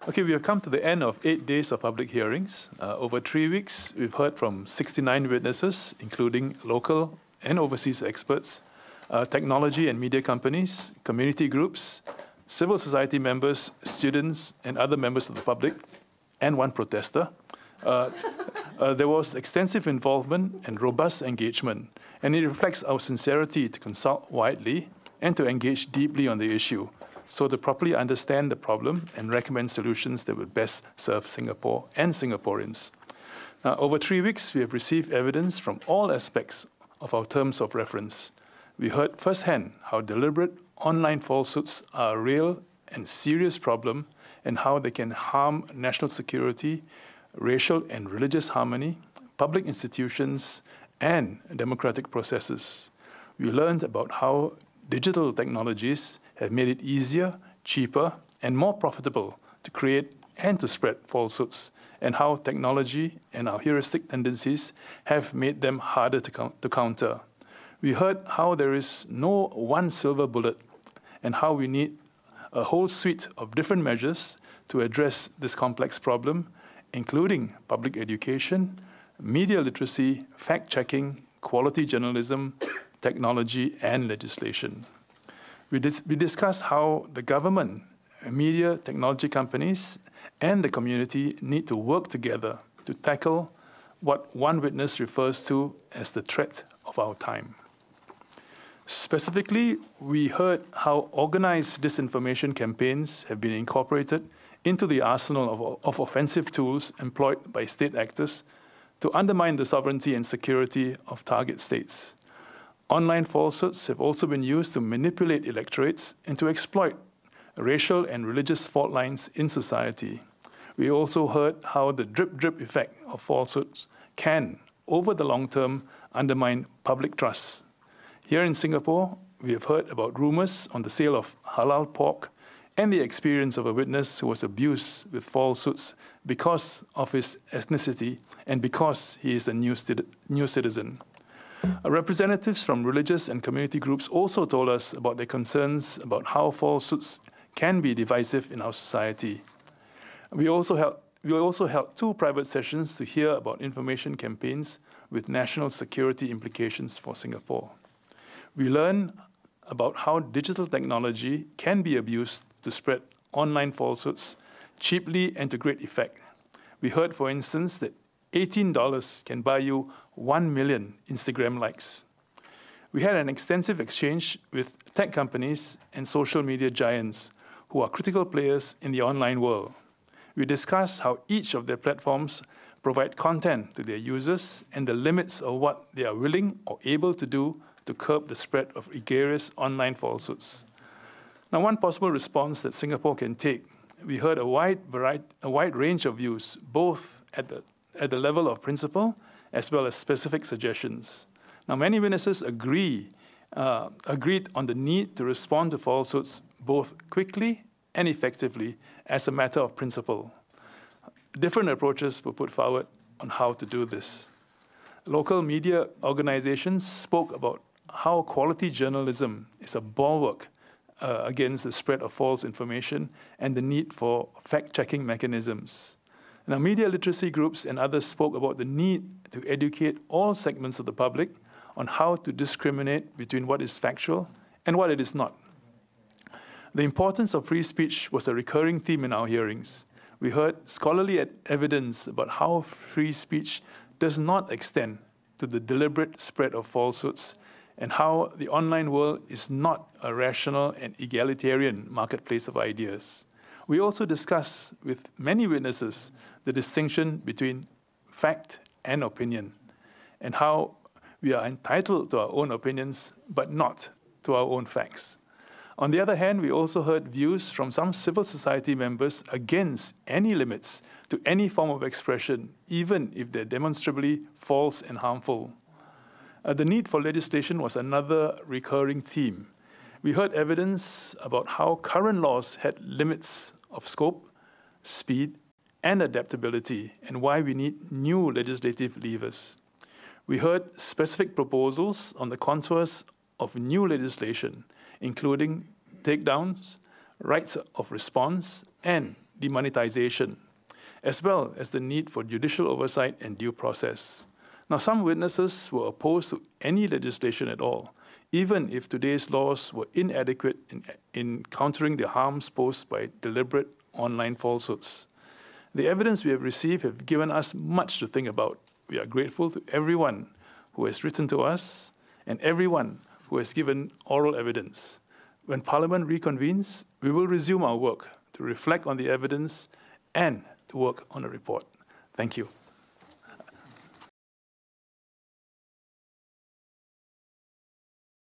Okay, we have come to the end of 8 days of public hearings. Over 3 weeks, we've heard from 69 witnesses, including local and overseas experts, technology and media companies, community groups, civil society members, students, and other members of the public, and one protester. There was extensive involvement and robust engagement, and it reflects our sincerity to consult widely and to engage deeply on the issue, so to properly understand the problem and recommend solutions that would best serve Singapore and Singaporeans. Now, over 3 weeks, we have received evidence from all aspects of our terms of reference. We heard firsthand how deliberate online falsehoods are a real and serious problem and how they can harm national security, racial and religious harmony, public institutions, and democratic processes. We learned about how digital technologies have made it easier, cheaper, and more profitable to create and to spread falsehoods, and how technology and our heuristic tendencies have made them harder to counter. We heard how there is no one silver bullet, and how we need a whole suite of different measures to address this complex problem, including public education, media literacy, fact-checking, quality journalism, technology, and legislation. We discussed how the government, media, technology companies, and the community need to work together to tackle what one witness refers to as the threat of our time. Specifically, we heard how organized disinformation campaigns have been incorporated into the arsenal of offensive tools employed by state actors to undermine the sovereignty and security of target states. Online falsehoods have also been used to manipulate electorates and to exploit racial and religious fault lines in society. We also heard how the drip-drip effect of falsehoods can, over the long term, undermine public trust. Here in Singapore, we have heard about rumors on the sale of halal pork and the experience of a witness who was abused with falsehoods because of his ethnicity and because he is a new citizen. Representatives from religious and community groups also told us about their concerns about how falsehoods can be divisive in our society. We also held 2 private sessions to hear about information campaigns with national security implications for Singapore. We learned about how digital technology can be abused to spread online falsehoods cheaply and to great effect. We heard, for instance, that $18 can buy you 1 million Instagram likes. We had an extensive exchange with tech companies and social media giants who are critical players in the online world. We discussed how each of their platforms provide content to their users and the limits of what they are willing or able to do to curb the spread of egregious online falsehoods. Now, one possible response that Singapore can take, we heard a wide range of views, both at the level of principle as well as specific suggestions. Now, many witnesses agreed on the need to respond to falsehoods both quickly and effectively as a matter of principle. Different approaches were put forward on how to do this. Local media organizations spoke about how quality journalism is a bulwark against the spread of false information and the need for fact-checking mechanisms. Now, media literacy groups and others spoke about the need to educate all segments of the public on how to discriminate between what is factual and what it is not. The importance of free speech was a recurring theme in our hearings. We heard scholarly evidence about how free speech does not extend to the deliberate spread of falsehoods and how the online world is not a rational and egalitarian marketplace of ideas. We also discussed with many witnesses the distinction between fact and opinion, and how we are entitled to our own opinions, but not to our own facts. On the other hand, we also heard views from some civil society members against any limits to any form of expression, even if they're demonstrably false and harmful. The need for legislation was another recurring theme. We heard evidence about how current laws had limits of scope, speed, and adaptability, and why we need new legislative levers. We heard specific proposals on the contours of new legislation, including takedowns, rights of response, and demonetization, as well as the need for judicial oversight and due process. Now, some witnesses were opposed to any legislation at all, even if today's laws were inadequate in countering the harms posed by deliberate online falsehoods. The evidence we have received have given us much to think about. We are grateful to everyone who has written to us and everyone who has given oral evidence. When Parliament reconvenes, we will resume our work to reflect on the evidence and to work on a report. Thank you.